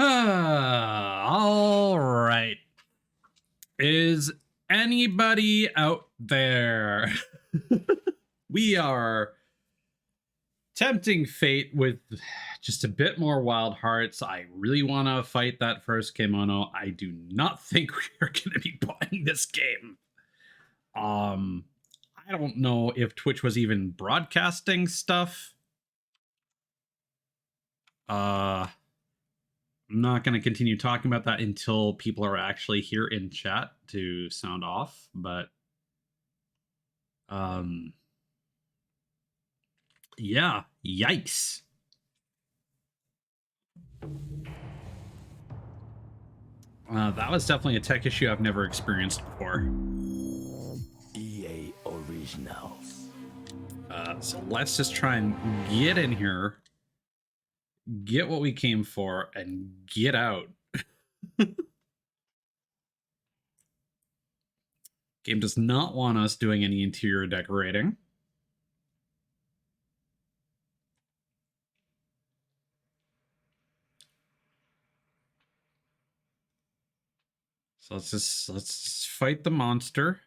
All right. Is anybody out there? We are tempting fate with just a bit more wild hearts. I really want to fight that first kimono. I do not think we are going to be buying this game. I don't know if Twitch was even broadcasting stuff. I'm not going to continue talking about that until people are actually here in chat to sound off, but yeah, yikes. That was definitely a tech issue I've never experienced before. EA Originals. So let's just try and get in here, get what we came for, and get out. Game does not want us doing any interior decorating. So let's just fight the monster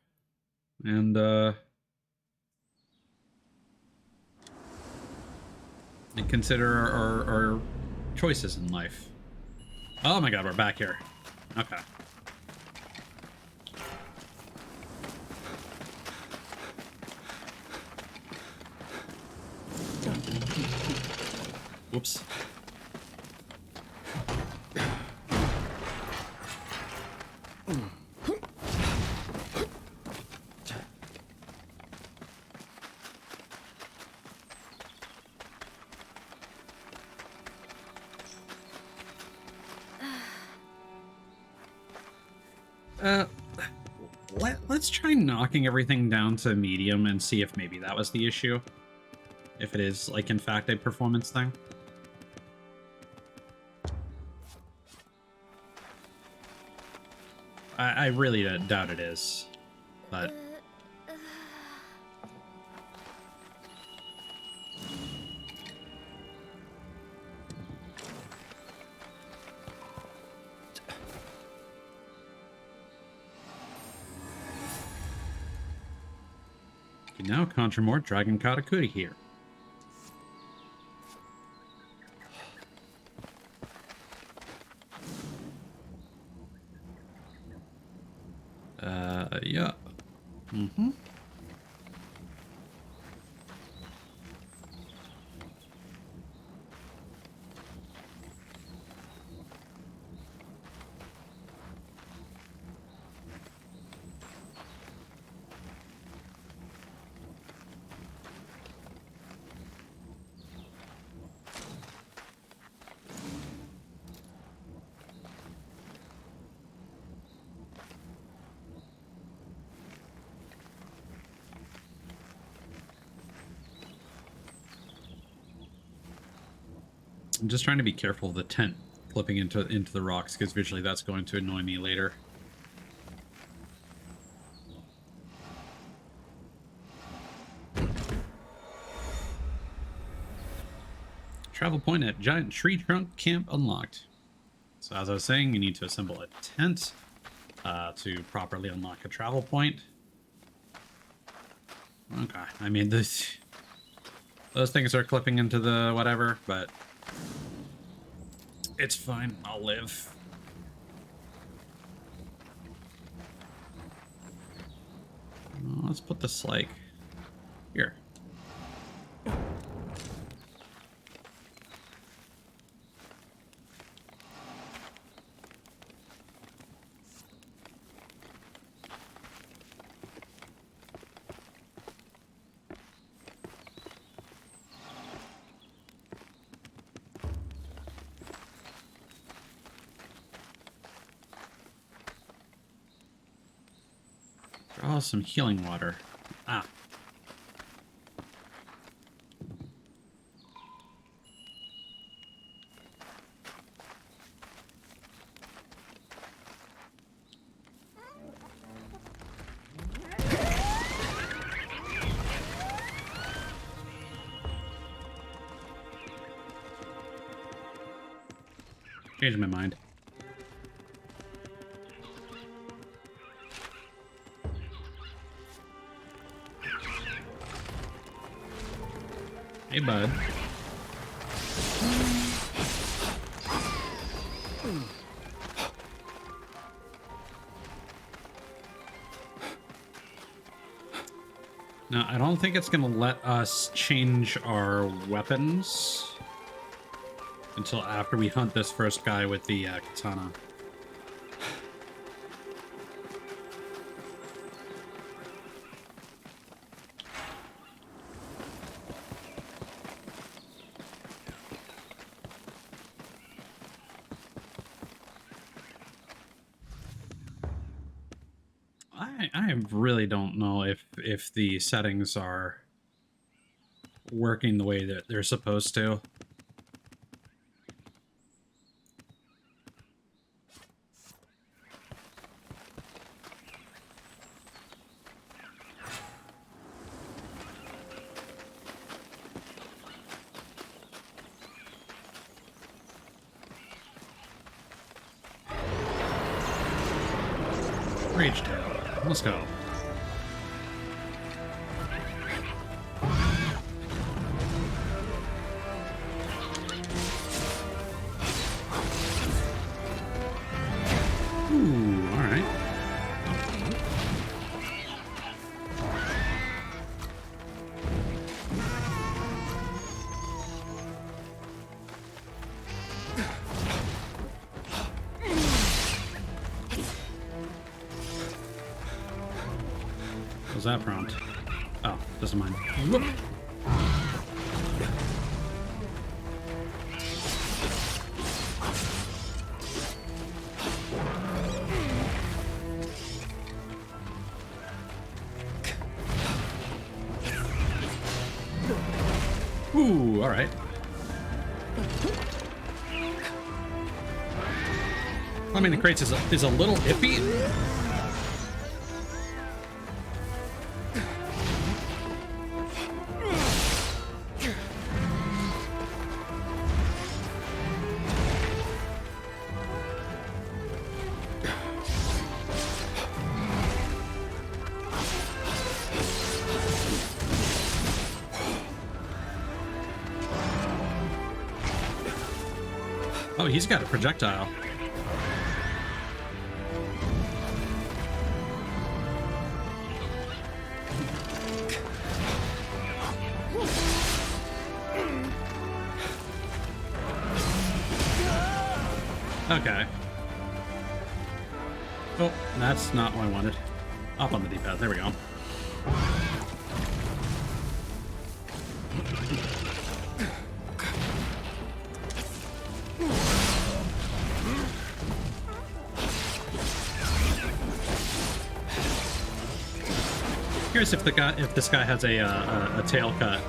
and consider our choices in life. Oh my god, we're back here. Okay. Whoops. Let's try knocking everything down to medium and see if maybe that was the issue. If it is, like, in fact, a performance thing. I really doubt it is, but... You can now conjure more Dragon Katakuri here. Yeah. Mm-hmm. I'm just trying to be careful of the tent flipping into the rocks, because visually that's going to annoy me later. Travel point at giant tree trunk camp unlocked. So as I was saying, you need to assemble a tent to properly unlock a travel point. Okay, I mean, those things are clipping into the whatever, but it's fine. I'll live. Let's put this, like, here. Draw some healing water. Ah. Changed my mind. Hey, bud. Now, I don't think it's going to let us change our weapons until after we hunt this first guy with the katana. I really don't know if the settings are working the way that they're supposed to. Rage Tail. Let's go. Ooh, all right. What was that prompt? Oh, doesn't mind. Whoop. Ooh, all right. I mean, the crates is a little iffy. Oh, he's got a projectile. Okay. Oh, that's not what I wanted. Up on the D-pad. There we go. Curious if this guy has a tail cut.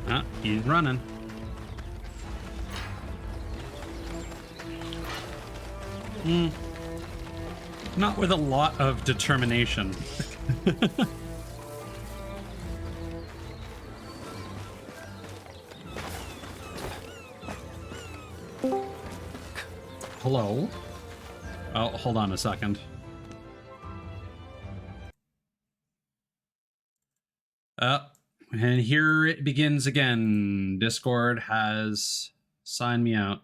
Ah, he's running. Not with a lot of determination. Hello? Oh, hold on a second. And here it begins again. Discord has signed me out.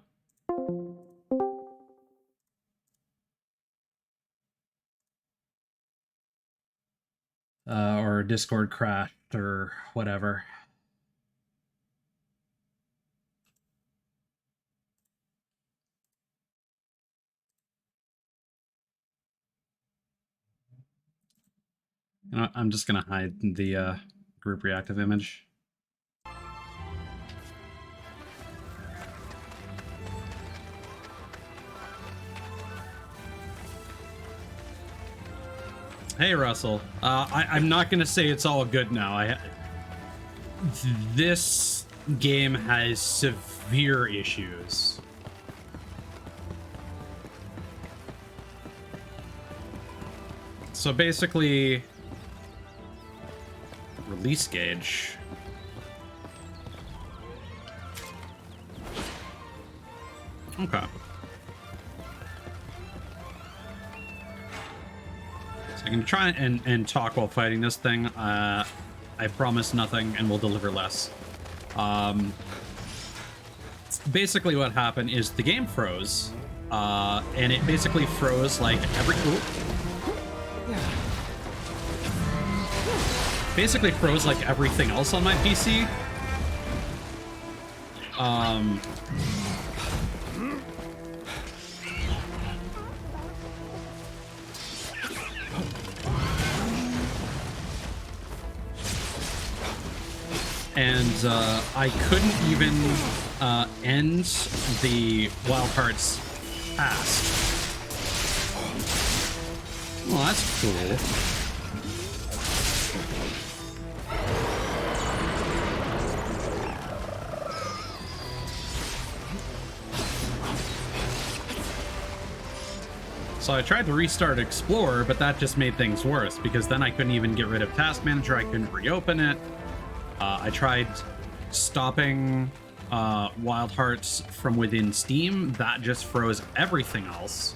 Or Discord crashed or whatever. You know, I'm just gonna hide the group reactive image. Hey, Russell. I'm not gonna say it's all good now. this game has severe issues. So basically, release gauge. Okay. So I can try and talk while fighting this thing. I promise nothing and will deliver less. Basically what happened is the game froze. And it basically froze like every... Basically froze like everything else on my PC. And I couldn't even end the Wild Hearts task. Well, that's cool. So I tried to restart Explorer, but that just made things worse because then I couldn't even get rid of Task Manager. I couldn't reopen it. I tried stopping Wild Hearts from within Steam. That just froze everything else,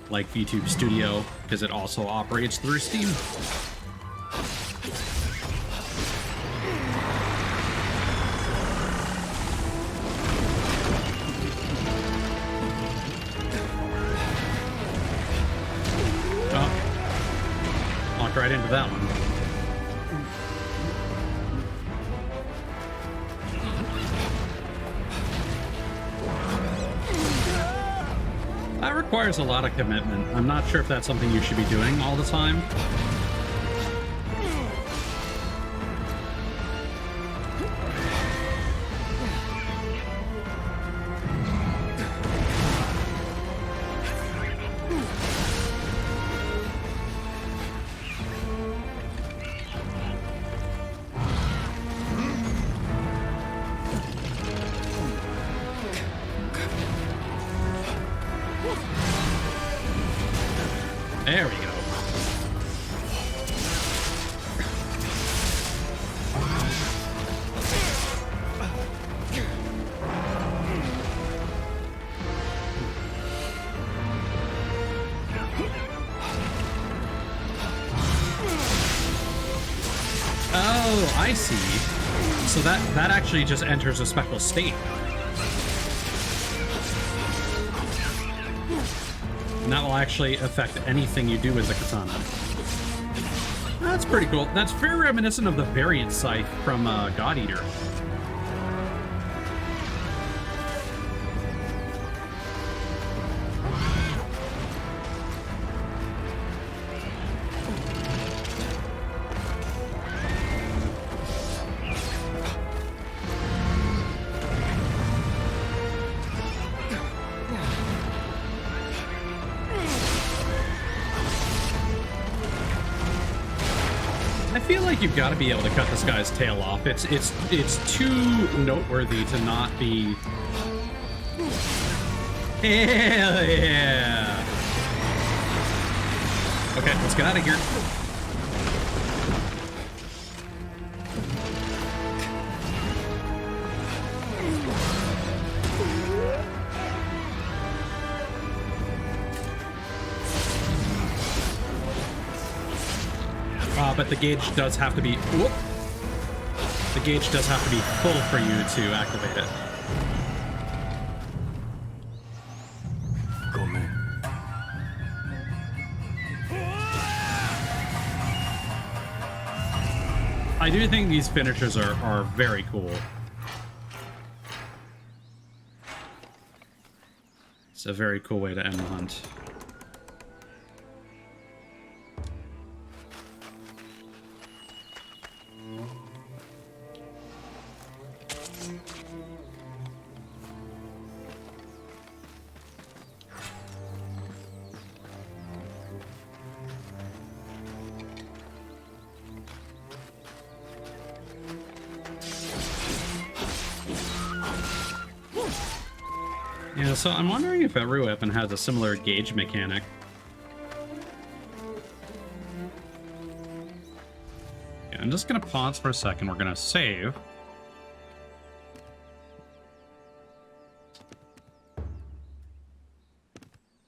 like VTuber Studio, because it also operates through Steam. Oh, walked right into that one. That requires a lot of commitment. I'm not sure if that's something you should be doing all the time. There we go. Oh, I see. So that actually just enters a special state. And that will actually affect anything you do with the katana. That's pretty cool. That's very reminiscent of the variant scythe from God Eater. I feel like you've got to be able to cut this guy's tail off. It's too noteworthy to not be. Hell yeah! Okay, let's get out of here. But the gauge does have to be... Whoop! The gauge does have to be full for you to activate it. Go, man. I do think these finishers are very cool. It's a very cool way to end the hunt. Yeah, so I'm wondering if every weapon has a similar gauge mechanic. Yeah, I'm just gonna pause for a second. We're gonna save.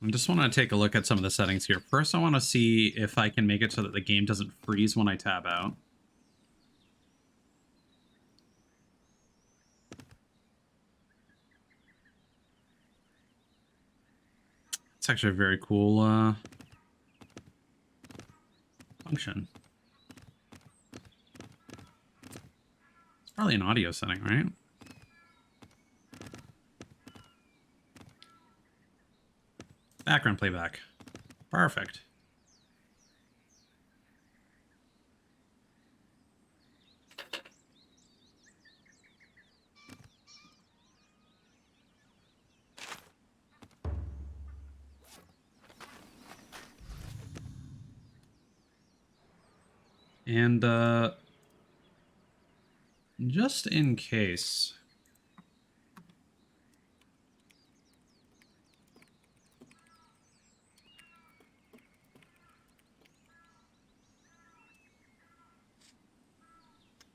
I just want to take a look at some of the settings here. First, I want to see if I can make it so that the game doesn't freeze when I tab out. It's actually a very cool function. It's probably an audio setting, right? Background playback. Perfect. And just in case,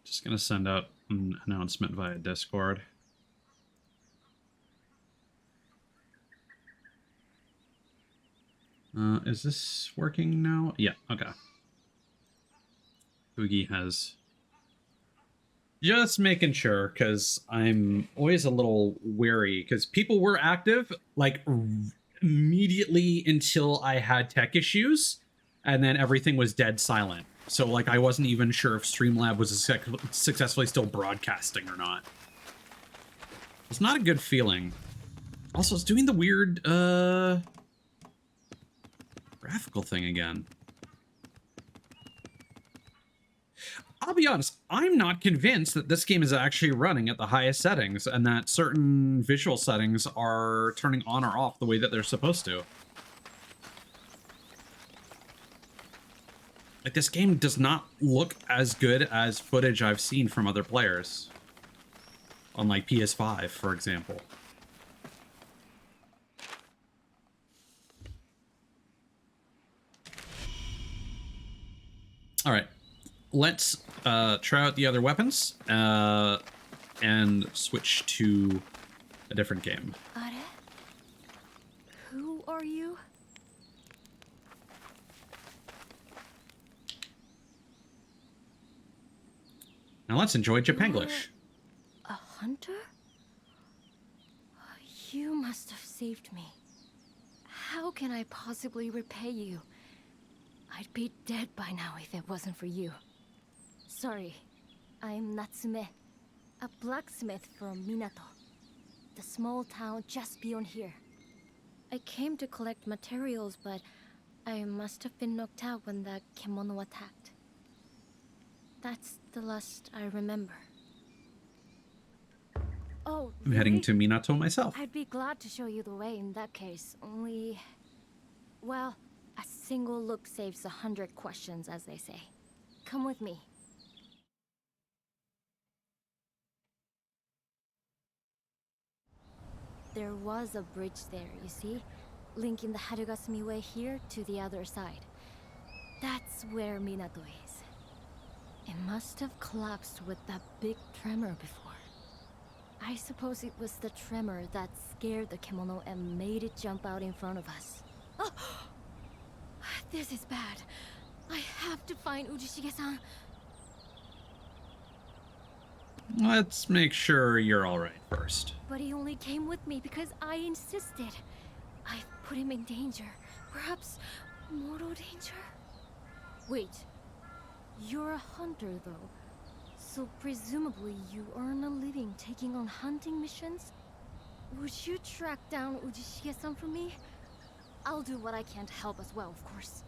just gonna send out an announcement via Discord. Is this working now? Yeah, okay. Boogie has... Just making sure, because I'm always a little wary, because people were active, like, immediately until I had tech issues, and then everything was dead silent. So, like, I wasn't even sure if Streamlab was successfully still broadcasting or not. It's not a good feeling. Also, it's doing the weird, graphical thing again. I'll be honest, I'm not convinced that this game is actually running at the highest settings and that certain visual settings are turning on or off the way that they're supposed to. Like, this game does not look as good as footage I've seen from other players. On, like, PS5, for example. Alright. Let's try out the other weapons and switch to a different game. Are? Who are you? Now let's enjoy Japanglish. A hunter? You must have saved me. How can I possibly repay you? I'd be dead by now if it wasn't for you. Sorry, I'm Natsume, a blacksmith from Minato, the small town just beyond here. I came to collect materials, but I must have been knocked out when the kimono attacked. That's the last I remember. Oh, I'm heading to Minato myself. I'd be glad to show you the way in that case, only... Well, a single look saves 100 questions, as they say. Come with me. There was a bridge there, you see? Linking the Harugasumi Way here to the other side. That's where Minato is. It must have collapsed with that big tremor before. I suppose it was the tremor that scared the kimono and made it jump out in front of us. Oh! This is bad. I have to find Ujishige-san. Let's make sure you're alright first. But he only came with me because I insisted. I've put him in danger. Perhaps mortal danger? Wait. You're a hunter, though. So presumably you earn a living taking on hunting missions? Would you track down Ujishige-san for me? I'll do what I can to help as well, of course.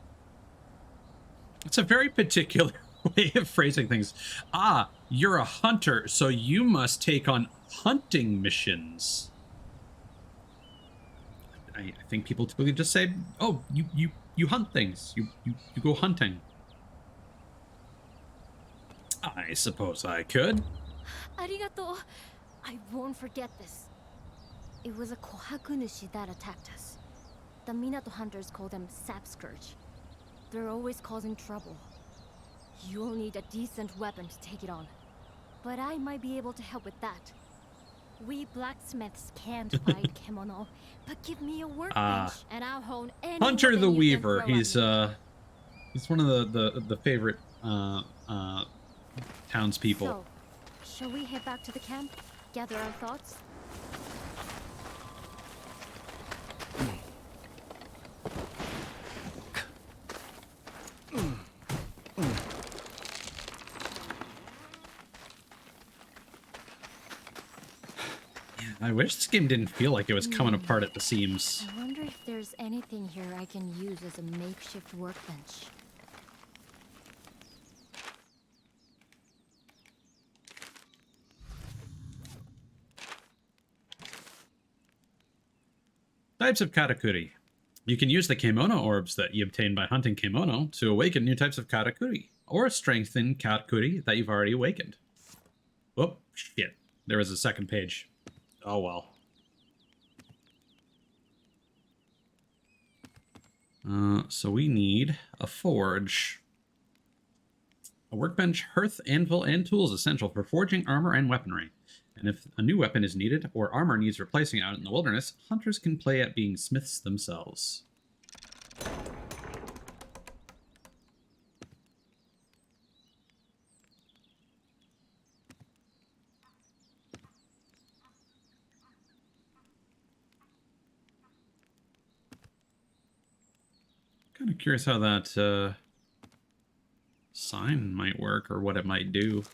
It's a very particular way of phrasing things. Ah, you're a hunter, so you must take on hunting missions. I think people typically just say, oh, you hunt things. You go hunting. I suppose I could. Arigato. I won't forget this. It was a Kohakunushi that attacked us. The Minato hunters call them Sap Scourge. They're always causing trouble. You'll need a decent weapon to take it on. But I might be able to help with that. We blacksmiths can't fight kimono, but give me a workbench and I'll hone any Hunter the weapon you can Weaver. throw at me. He's one of the favorite townspeople. So, shall we head back to the camp? Gather our thoughts? I wish this game didn't feel like it was coming apart at the seams. I wonder if there's anything here I can use as a makeshift workbench. Types of katakuri. You can use the kimono orbs that you obtain by hunting kimono to awaken new types of katakuri, or strengthen katakuri that you've already awakened. Oh, shit. There was a second page. Oh well. So we need a forge. A workbench, hearth, anvil, and tools essential for forging armor and weaponry. And if a new weapon is needed, or armor needs replacing out in the wilderness, hunters can play at being smiths themselves. Kind of curious how that sign might work, or what it might do.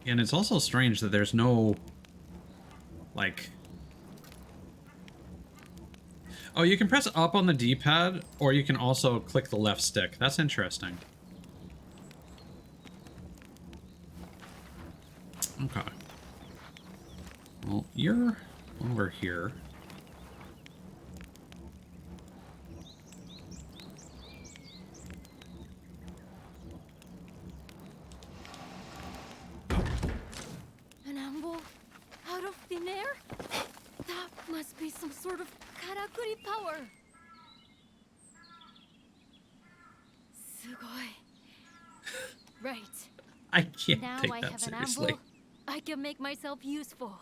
And it's also strange that there's no, like... Oh, you can press up on the D-pad, or you can also click the left stick. That's interesting. Okay. Well, you're over here. An amble? Out of thin air? That must be some sort of karakuri power. Sugoi. Right. I can't Now take I that have seriously. an amble. I can make myself useful.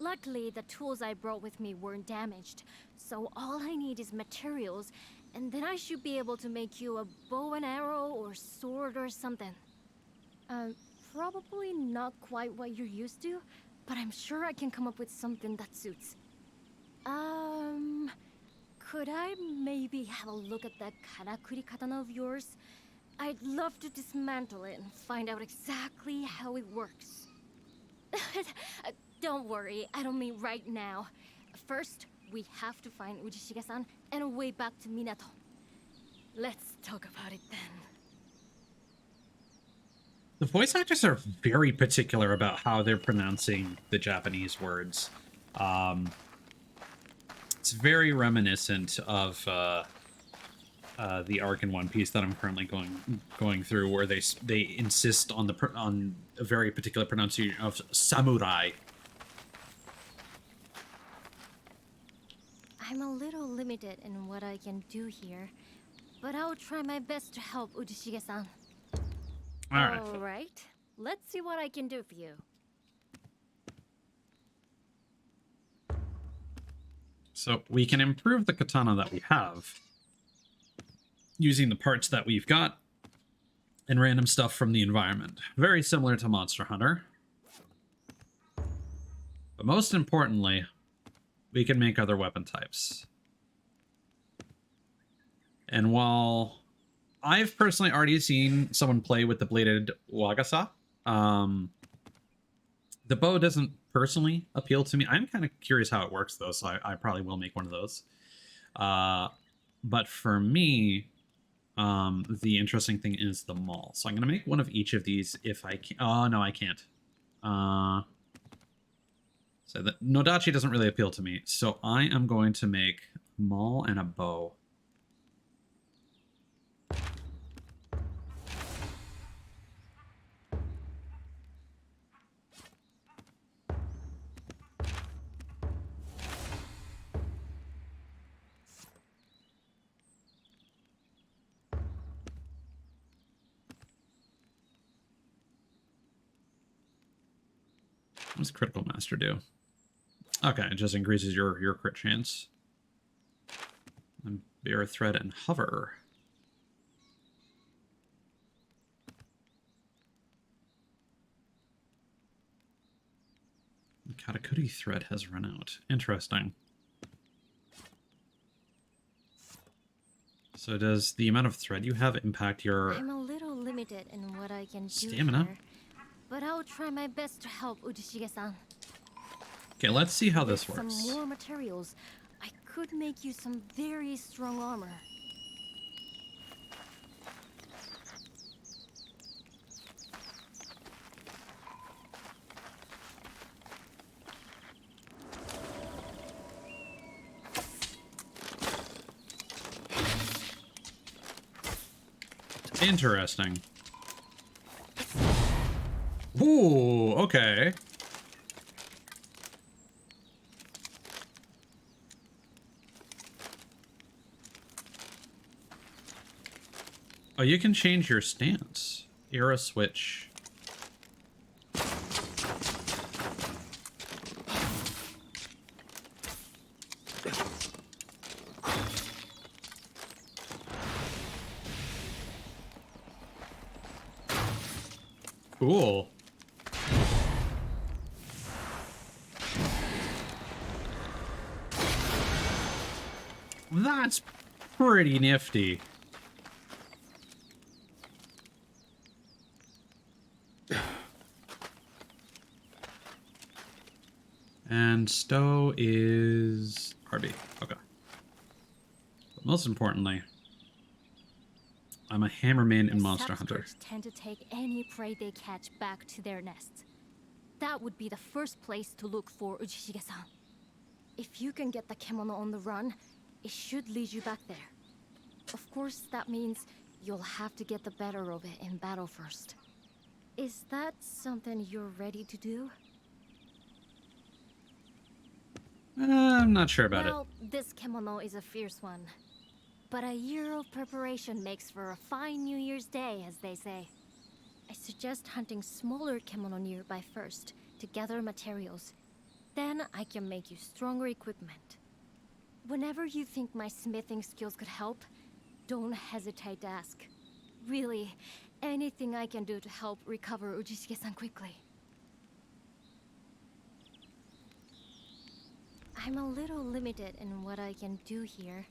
Luckily, the tools I brought with me weren't damaged, so all I need is materials, and then I should be able to make you a bow and arrow or sword or something. Probably not quite what you're used to, but I'm sure I can come up with something that suits. Could I maybe have a look at that karakuri katana of yours? I'd love to dismantle it and find out exactly how it works. Don't worry, I don't mean right now. First, we have to find Ujishige-san and a way back to Minato. Let's talk about it then. The voice actors are very particular about how they're pronouncing the Japanese words. It's very reminiscent of the arc in One Piece that I'm currently going through, where they insist on on a very particular pronunciation of samurai. I'm a little limited in what I can do here, but I'll try my best to help Ujishige-san. All right, let's see what I can do for you. So we can improve the katana that we have using the parts that we've got and random stuff from the environment. Very similar to Monster Hunter. But most importantly, we can make other weapon types. And while I've personally already seen someone play with the bladed wagasa, the bow doesn't personally appeal to me. I'm kind of curious how it works, though, so I probably will make one of those. But for me, the interesting thing is the maul. So I'm going to make one of each of these if I can. Oh, no, I can't. So the Nodachi doesn't really appeal to me. So I am going to make maul and a bow. What's Critical Master do? Okay, it just increases your crit chance. And bear thread and hover. The Katakuri thread has run out. Interesting. So does the amount of thread you have impact your I'm a little limited in what I can do stamina? here, but I'll try my best to help Urishige-san. Okay, let's see how With this works. some more materials, I could make you some very strong armor. Interesting. Ooh, okay. Oh, you can change your stance. Era switch. Cool. That's pretty nifty. And Stowe is RB. Okay. But most importantly, I'm a hammerman in Monster Hunter. Sapscripts tend to take any prey they catch back to their nests. That would be the first place to look for Urishige-san. If you can get the kimono on the run, it should lead you back there. Of course, that means you'll have to get the better of it in battle first. Is that something you're ready to do? I'm not sure about Well, this kimono is a fierce one. But a year of preparation makes for a fine New Year's Day, as they say. I suggest hunting smaller kimono nearby first, to gather materials. Then I can make you stronger equipment. Whenever you think my smithing skills could help, don't hesitate to ask. Really, anything I can do to help recover Urishige-san quickly. I'm a little limited in what I can do here,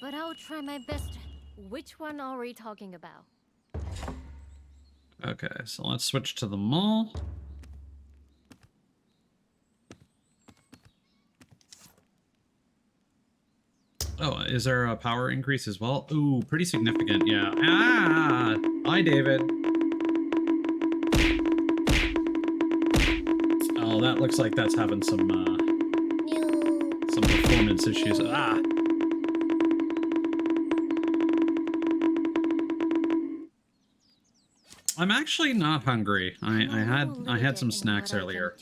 but I'll try my best. Which one are we talking about? it. Okay, so let's switch to the mall. Oh, is there a power increase as well? Ooh, pretty significant, yeah. Ah! Hi, David. Oh, that looks like that's having some performance issues. Ah! I'm actually not hungry. I had some snacks earlier.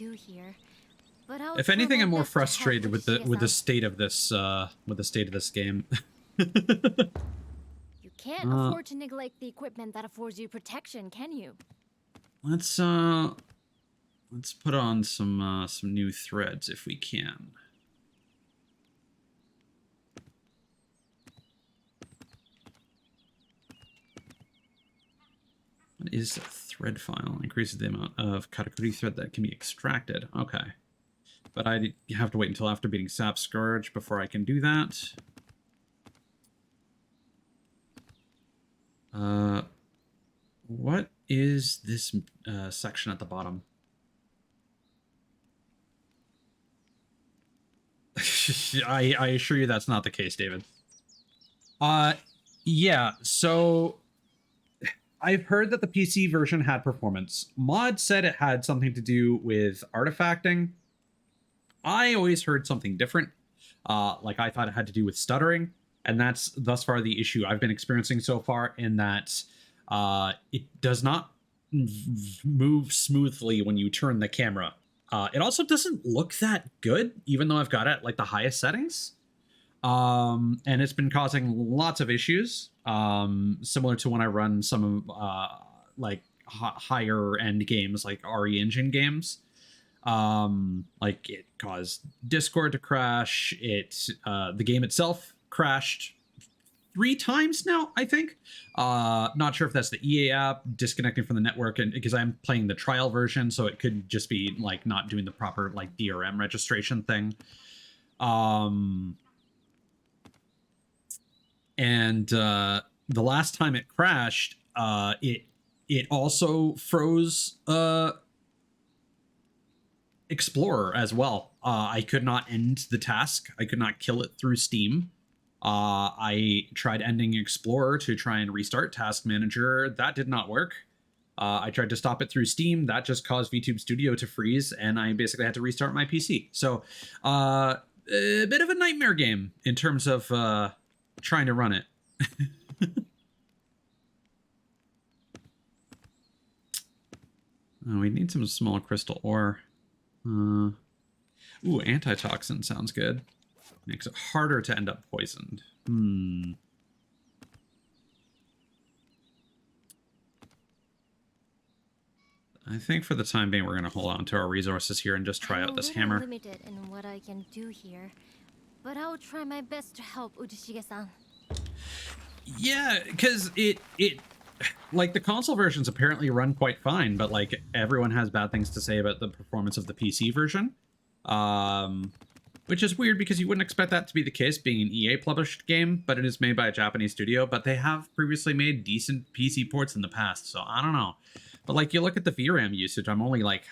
If anything, I'm more frustrated with the state of this game. You can't afford to neglect the equipment that affords you protection, can you? Let's put on some new threads if we can. What is a thread file? Increases the amount of katakuri thread that can be extracted. Okay. But I have to wait until after beating Sap Scourge before I can do that. What is this section at the bottom? I assure you that's not the case, David. Yeah, so I've heard that the PC version had performance. Mod said it had something to do with artifacting. I always heard something different. Like I thought it had to do with stuttering, and that's thus far the issue I've been experiencing so far, in that it does not move smoothly when you turn the camera. It also doesn't look that good, even though I've got it at like the highest settings. And it's been causing lots of issues, similar to when I run some like higher end games like RE Engine games. Like it caused Discord to crash. The game itself crashed 3 times now, I think. Not sure if that's the EA app disconnecting from the network, and because I'm playing the trial version, so it could just be like not doing the proper like DRM registration thing. And the last time it crashed, it also froze Explorer as well. I could not end the task. I could not kill it through Steam. I tried ending Explorer to try and restart Task Manager. That did not work. I tried to stop it through Steam. That just caused VTube Studio to freeze, and I basically had to restart my PC. So, a bit of a nightmare game in terms of trying to run it. Oh, we need some small crystal ore. Ooh, antitoxin sounds good. Makes it harder to end up poisoned. I think for the time being, we're going to hold on to our resources here and just try out this hammer. I'm limited in what I can do here, but I will try my best to help Ujishige-san. Yeah, because it like the console versions apparently run quite fine, but like everyone has bad things to say about the performance of the PC version. Which is weird because you wouldn't expect that to be the case being an EA published game, but it is made by a Japanese studio, but they have previously made decent PC ports in the past, so I don't know. But like you look at the VRAM usage, I'm only like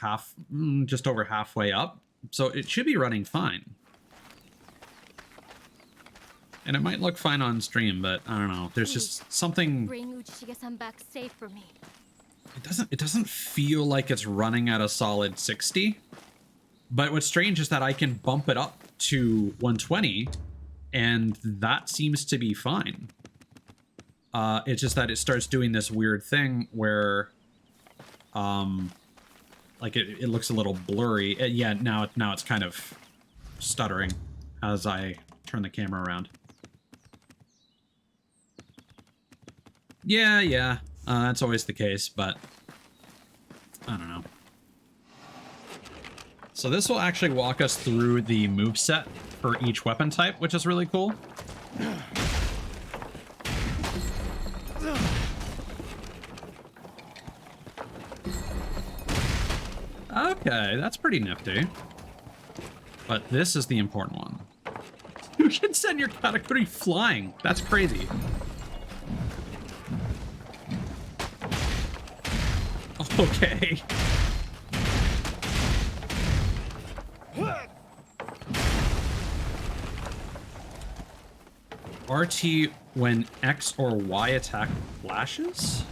just over halfway up, so it should be running fine. And it might look fine on stream, but I don't know. There's just something. Bring Ujishige-san back safe for me. It doesn't feel like it's running at a solid 60. But what's strange is that I can bump it up to 120, and that seems to be fine. It's just that it starts doing this weird thing where, like it looks a little blurry. Yeah, now it's kind of stuttering as I turn the camera around. Yeah, that's always the case, but I don't know. So this will actually walk us through the moveset for each weapon type, which is really cool. Okay, that's pretty nifty. But this is the important one. You can send your Katakuri flying. That's crazy. Okay. RT when X or Y attack flashes?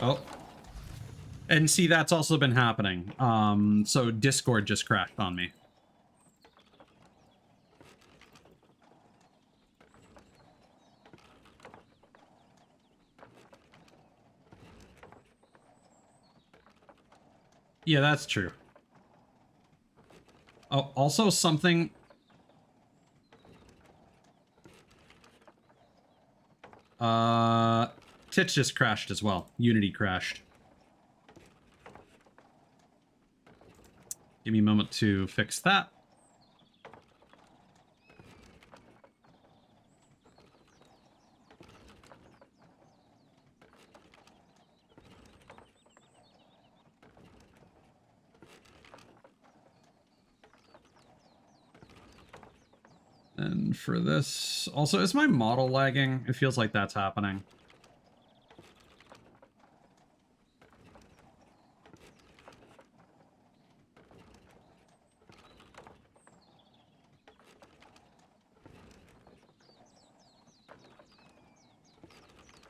Oh. And see, that's also been happening. So Discord just crashed on me. Yeah, that's true. Oh, also something... Titch just crashed as well. Unity crashed. Give me a moment to fix that. And for this, also, is my model lagging? It feels like that's happening.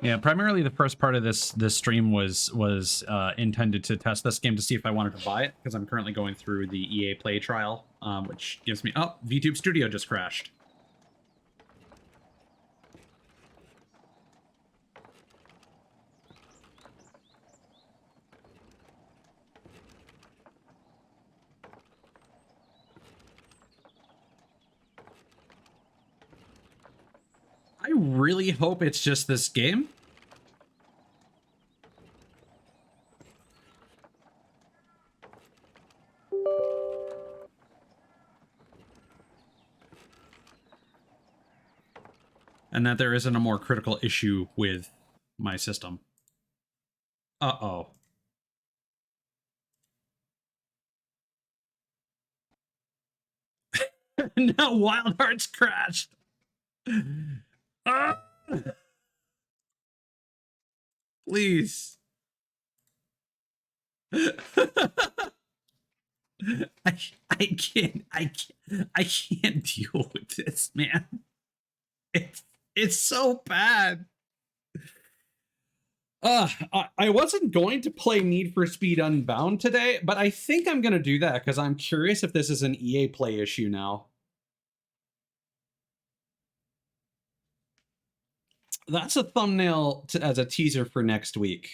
Yeah, primarily the first part of this stream was intended to test this game to see if I wanted to buy it, because I'm currently going through the EA Play trial, which gives me... Oh, VTube Studio just crashed. I really hope it's just this game. and that there isn't a more critical issue with my system. Uh-oh. Now Wild Hearts crashed. Ah! Please. I can't deal with this, man. It's so bad. I wasn't going to play Need for Speed Unbound today, but I think I'm going to do that because I'm curious if this is an EA Play issue now. That's a thumbnail as a teaser for next week.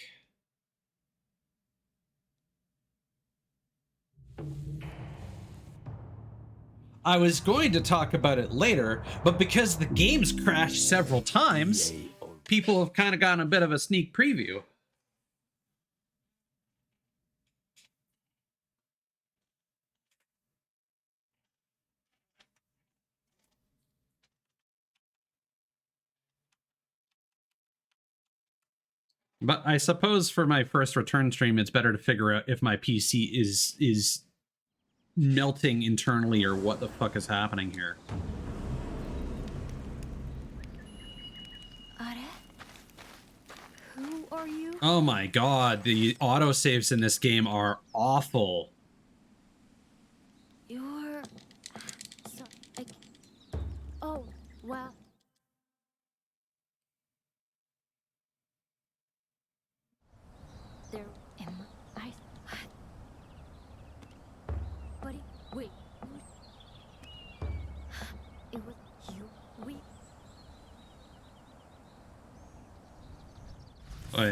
I was going to talk about it later, but because the game's crashed several times, people have kind of gotten a bit of a sneak preview. But I suppose for my first return stream, it's better to figure out if my PC is melting internally or what the fuck is happening here. Who are you? Oh my god, the autosaves in this game are awful. You're... So, oh, well... There am I... Buddy, wait. It was you. Wait,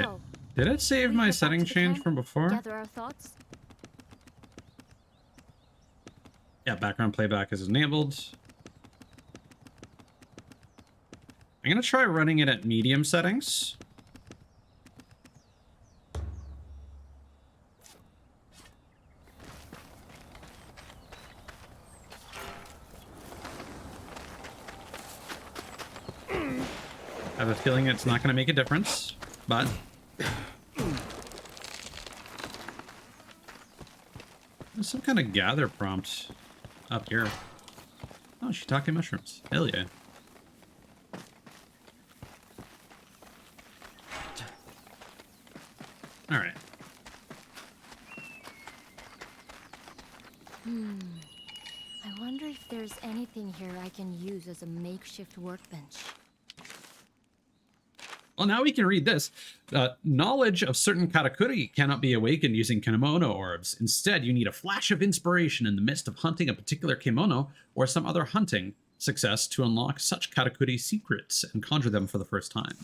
So, did it save we my head back setting to the change camp, from before? Gather our thoughts. Yeah, background playback is enabled. I'm gonna try running it at medium settings. I have a feeling it's not going to make a difference, but... There's some kind of gather prompt up here. Oh, shiitake mushrooms. Hell yeah. Alright. I wonder if there's anything here I can use as a makeshift workbench. Well, now we can read this. Knowledge of certain katakuri cannot be awakened using kimono orbs. Instead, you need a flash of inspiration in the midst of hunting a particular kimono or some other hunting success to unlock such katakuri secrets and conjure them for the first time.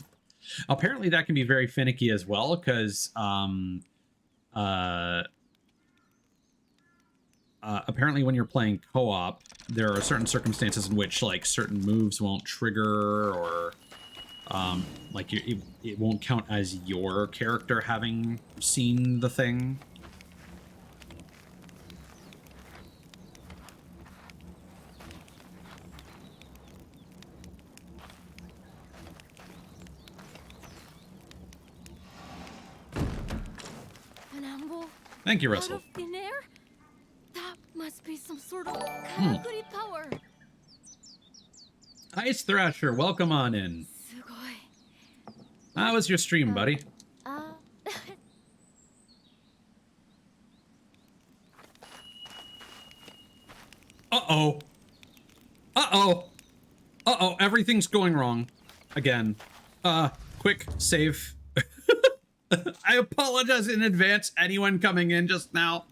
Apparently, that can be very finicky as well, because apparently when you're playing co-op, there are certain circumstances in which, like, certain moves won't trigger, or... like it won't count as your character having seen the thing. An amble? Thank you, Out Russell. of thin air? That must be some sort of karakuri power. Ice Thrasher, welcome on in. Sugoi. How was your stream, buddy? Uh-oh. Uh-oh. Uh-oh, everything's going wrong. Again. Quick, save. I apologize in advance, anyone coming in just now.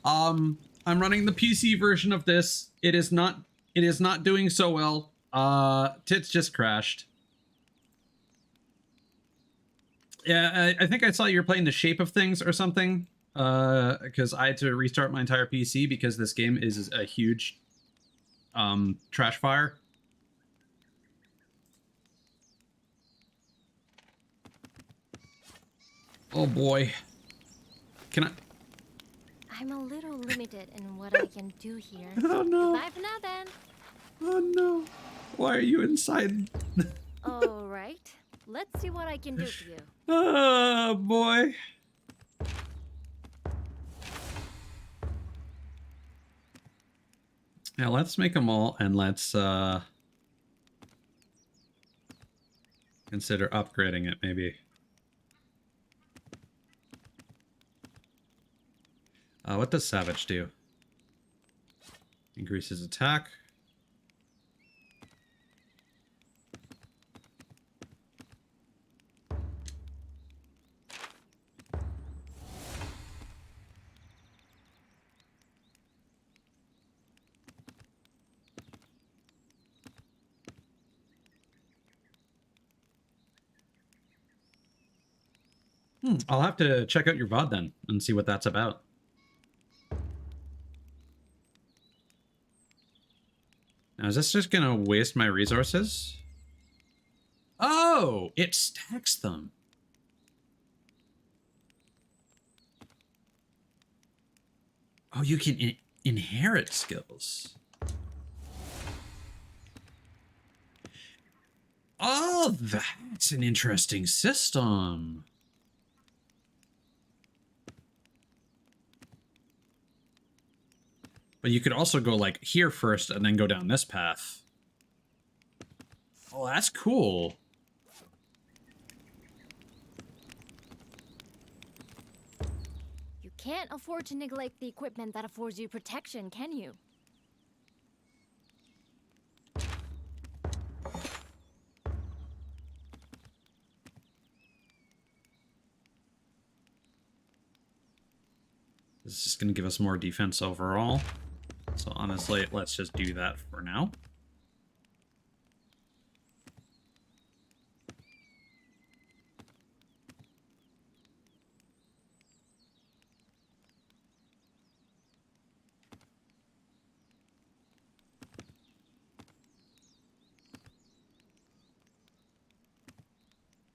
I'm running the PC version of this. It is not doing so well. Tits just crashed. Yeah, I think I saw you were playing The Shape of Things or something. Because I had to restart my entire PC because this game is a huge trash fire. Oh boy. Can I... I'm a little limited in what I can do here. Oh no. Bye for now then. Oh no. Why are you inside? All right. Let's see what I can do for you. Oh, boy. Yeah, let's make them all, and let's consider upgrading it, maybe. What does Savage do? Increases attack. I'll have to check out your VOD then and see what that's about. Now, is this just gonna waste my resources? Oh, it stacks them. Oh, you can inherit skills. Oh, that's an interesting system. But you could also go like here first and then go down this path. Oh, that's cool. You can't afford to neglect the equipment that affords you protection, can you? This is just going to give us more defense overall. So honestly, let's just do that for now.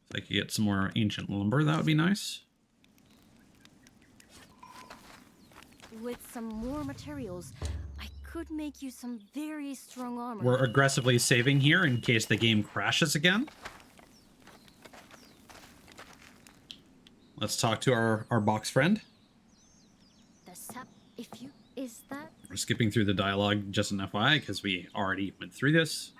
If I could get some more ancient lumber, that would be nice. With some more materials, I could make you some very strong armor. We're aggressively saving here in case the game crashes again. Let's talk to our box friend. The sap, if you is that? We're skipping through the dialogue, just an FYI, because we already went through this.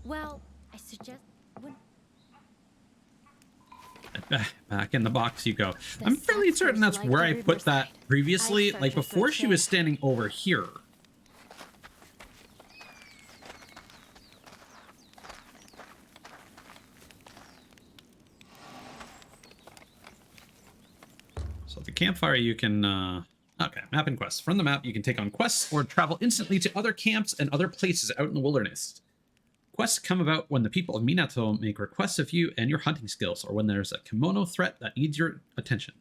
Well, I suggest when Back in the box you go. I'm fairly certain that's where I put that previously, like before she was standing over here. So the campfire you can, okay, map and quests. From the map, you can take on quests or travel instantly to other camps and other places out in the wilderness. Quests come about when the people of Minato make requests of you and your hunting skills, or when there's a kimono threat that needs your attention.